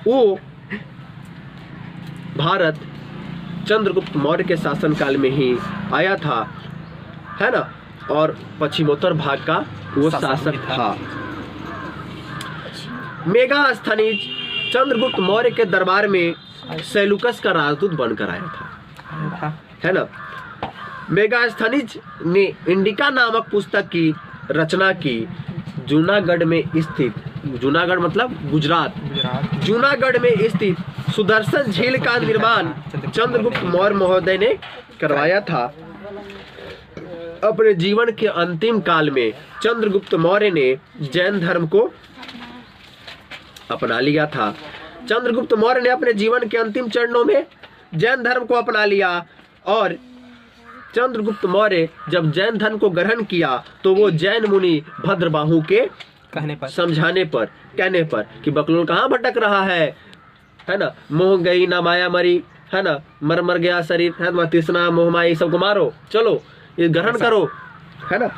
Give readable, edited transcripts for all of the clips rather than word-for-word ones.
वो भारत चंद्रगुप्त मौर्य के शासनकाल में ही आया था, है ना, और पश्चिमोत्तर भाग का वो शासक था। मेगास्थनीज चंद्रगुप्त मौर्य के दरबार में सेलुकस का राजदूत बनकर आया था, है ना। मेगास्थनीज ने इंडिका नामक पुस्तक की रचना की। जूनागढ़ में स्थित, जूनागढ़ मतलब गुजरात, जूनागढ़ में स्थित सुदर्शन झील का निर्माण चंद्रगुप्त मौर्य महोदय ने करवाया था। अपने जीवन के अंतिम काल में चंद्रगुप्त मौर्य ने जैन धर्म को अपना लिया था। चंद्रगुप्त मौर्य ने अपने जीवन के अंतिम चरणों में जैन धर्म को अपना लिया, और चंद्रगुप्त मौर्य जब जैन धर्म को ग्रहण किया तो वो जैन मुनि भद्रबाहु के समझाने पर, कहने पर कि बकलोल कहाँ भटक रहा है ना, मोह गई ना माया मरी, है ना, मर मर गया शरीर, है ना, तृष्णा मोह माया सबको मारो, चलो ये ग्रहण करो, है ना।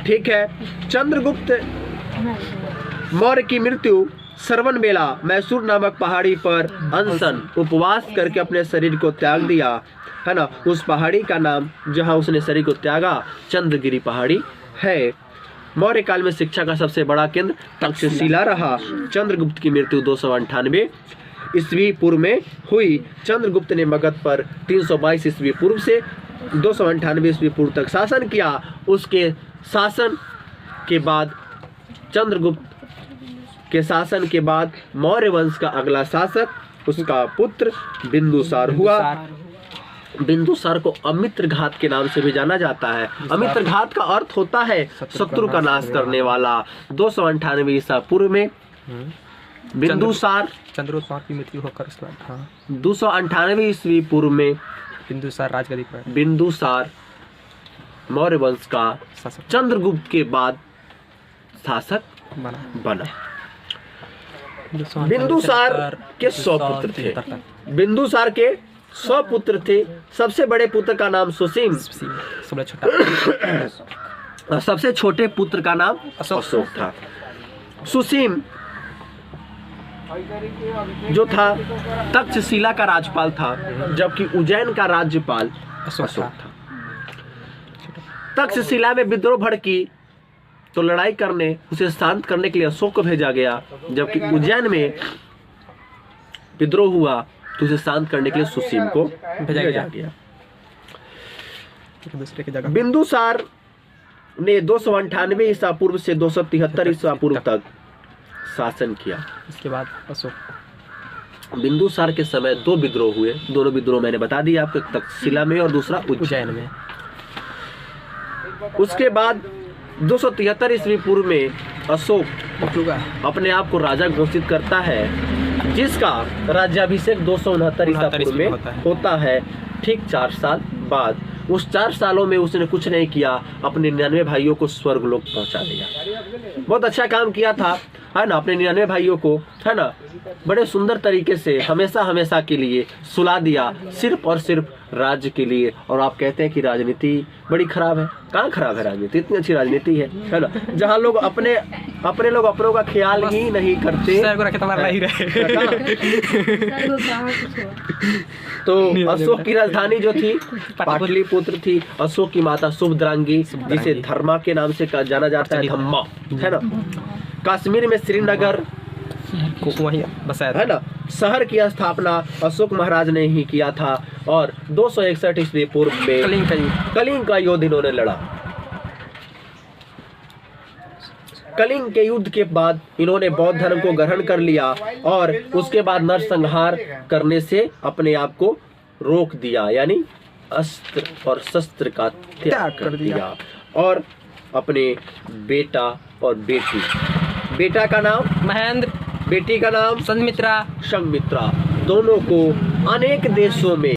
ठीक है। चंद्रगुप्त मौर्य की मृत्यु श्रवण बेला मैसूर नामक पहाड़ी पर अनशन उपवास करके अपने शरीर को त्याग दिया, है ना। उस पहाड़ी का नाम जहां उसने शरीर को त्यागा चंद्रगिरी पहाड़ी है। मौर्य काल में शिक्षा का सबसे बड़ा केंद्र तक्षशिला रहा। चंद्रगुप्त की मृत्यु 298 ईस्वी पूर्व में हुई। चंद्रगुप्त ने मगध पर 322 ईस्वी पूर्व से 298 ईस्वी पूर्व तक शासन किया। उसके शासन के बाद चंद्रगुप्त के शासन के बाद मौर्य वंश का अगला शासक उसका पुत्र बिंदुसार हुआ। बिंदुसार को अमित्रघात के नाम से भी जाना जाता है। अमित्रघात का अर्थ होता है शत्रु का नाश करने वाला। 298 ईसा पूर्व में बिंदुसार की मृत्यु होकर 298 ईस्वी पूर्व में बिंदुसार राजगद्दी पर बिंदुसार मौर्य वंश का चंद्रगुप्त के बाद शासक बना। बिंदुसार के 100 पुत्र थे। बिंदुसार के 100 पुत्र थे। सबसे बड़े पुत्र का नाम सुसीम, सबसे छोटे पुत्र का नाम अशोक था। सुसीम जो था तक्षशिला का राज्यपाल था, जबकि उज्जैन का राज्यपाल अशोक था। तक्षशिला में विद्रोह भड़की तो लड़ाई करने, उसे शांत करने के लिए अशोक को भेजा गया, जबकि उज्जैन में विद्रोह हुआ तो उसे शांत करने के लिए सुसीम को भेजा गया। दूसरे की जगह बिंदुसार ने 298 ईसा पूर्व से 273 ईसा पूर्व तक शासन किया। इसके बाद अशोक। बिंदुसार के समय 2 विद्रोह हुए। दोनों विद्रोह मैंने बता दिया आपको, तक्षशिला में और दूसरा उज्जैन में। उसके बाद 273 ईस्वी पूर्व में अशोक अपने आप को राजा घोषित करता है, जिसका राज्याभिषेक 269 ईसा पूर्व में होता है। ठीक 4 साल बाद, उस 4 सालों में उसने कुछ नहीं किया, अपने 99 भाइयों को स्वर्गलोक पहुंचा दिया। बहुत अच्छा काम किया था, है ना। अपने 99 भाइयों को, है ना, बड़े सुंदर तरीके से हमेशा हमेशा के लिए सुला दिया, सिर्फ और सिर्फ राज्य के लिए। और आप कहते हैं कि राजनीति बड़ी खराब है। कहाँ खराब है राजनीति? इतनी अच्छी राजनीति है ना, जहाँ लोग अपने लोग अपनों का ख्याल ही नहीं करते। तो अशोक की राजधानी जो थी पाटलिपुत्र थी। अशोक की माता शुभद्रांगी, जिसे धर्मा के नाम से जाना जाता है, धम्मा, है ना। कश्मीर में श्रीनगर को वही बसाया है ना, शहर की स्थापना अशोक महाराज ने ही किया था। और 261 ईस्वी पूर्व में कलिंग का युद्ध इन्होंने लड़ा। कलिंग के युद्ध के बाद इन्होंने बौद्ध धर्म को ग्रहण कर लिया, और उसके बाद नरसंहार करने से अपने आप को रोक दिया, यानी अस्त्र और शस्त्र का त्याग कर दिया। और अपने बेटा और बेटी, बेटा का नाम महेंद्र, बेटी का नाम संघमित्रा, दोनों को अनेक देशों में